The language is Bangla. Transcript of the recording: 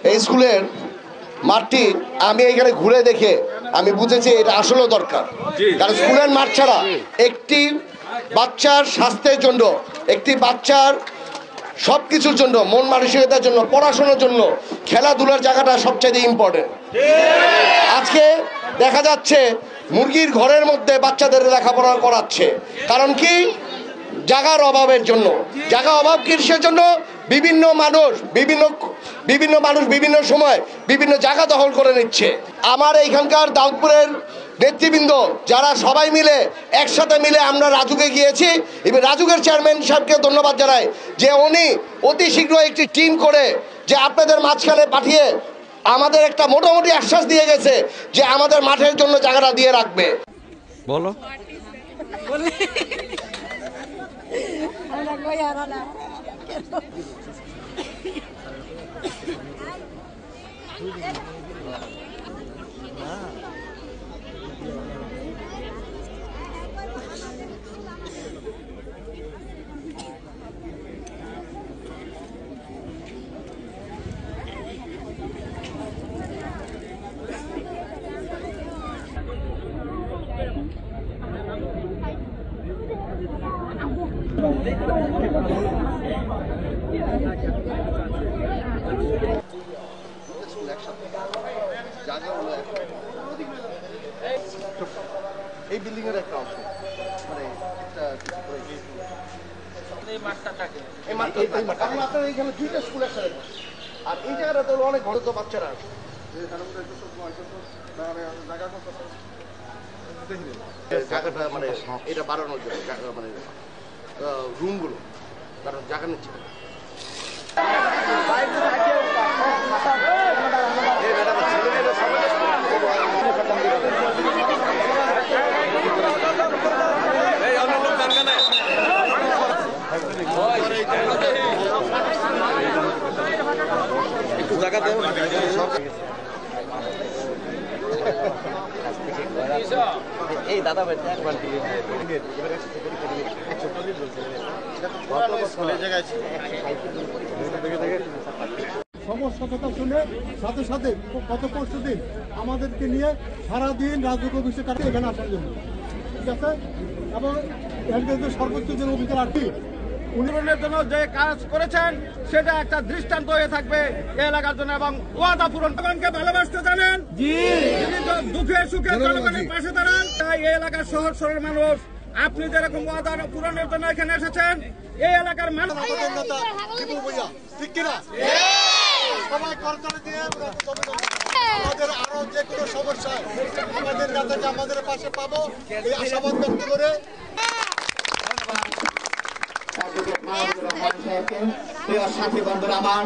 এই স্কুলের মাঠটি আমি এখানে ঘুরে দেখে আমি বুঝেছি এটা আসলেও দরকার। কারণ স্কুলের মাঠ ছাড়া একটি বাচ্চার স্বাস্থ্যের জন্য, একটি বাচ্চার সব কিছুর জন্য, মন মানসিকতার জন্য, পড়াশোনার জন্য খেলাধুলার জায়গাটা সবচেয়ে ইম্পর্টেন্ট। আজকে দেখা যাচ্ছে মুরগির ঘরের মধ্যে বাচ্চাদের লেখাপড়া করাচ্ছে, কারণ কি? জায়গার অভাবের জন্য। জায়গা অভাব কিসের জন্য? বিভিন্ন মানুষ বিভিন্ন সময় বিভিন্ন জায়গা দখল করে নিচ্ছে। আমার এইখানকার দাউদপুরের নেতৃবৃন্দ যারা সবাই মিলে একসাথে মিলে আমরা রাজুকে গিয়েছি, এবং রাজুকের চেয়ারম্যান সাহেবকে ধন্যবাদ জানাই যে উনি অতি শীঘ্র একটি টিম করে যে আপনাদের মাঝখানে পাঠিয়ে আমাদের একটা মোটামুটি আশ্বাস দিয়ে গেছে যে আমাদের মাঠের জন্য জায়গাটা দিয়ে রাখবে। বলো এই বিল্ডিং এর একটা অংশ, মানে এই মাঠটা থাকে, এই মাঠটা এখন আপনার এইখানে দুইটা স্কুল একসাথে, আর এই জায়গাটা তো অনেক ঘরে তো বাচ্চারা জায়গাটা মানে এটা বাড়ানোর জন্য মানে রুমগুলো, কারণ জায়গা নিচ্ছে। একটু জায়গা দেব এই দাদা সমস্যা কথা শুনে সাথে সাথে গত পরশু দিন আমাদেরকে নিয়ে সারাদিন রাজুক অফিসে কাটে এখানে আসার জন্য, ঠিক আছে। এবং সর্বোচ্চ যে অফিসার আর্থি উন্নয়নের জন্য যে কাজ করেছেন সেটা একটা দৃষ্টান্ত হয়ে থাকবে এই এলাকার জন্য, এবং ওয়াদা পূরণ। জনগণকে ভালোবাসতে জানেন, দুঃখে সুখে জনগণের পাশে দাঁড়ান। তাই এই এলাকার সহজ সরল মানুষ, আপনি যেরকম ওয়াদা পূরণের জন্য এখানে এসেছেন, এই এলাকার মানুষ ঠিক কিনা সবাই করতালি দিয়ে আমাদের আরো যে কোনো সমস্যায় আমাদের নেতাকে আমাদের পাশে পাবো এই আশাবাদ ব্যক্ত করে সাথী বন্ধুরা আমার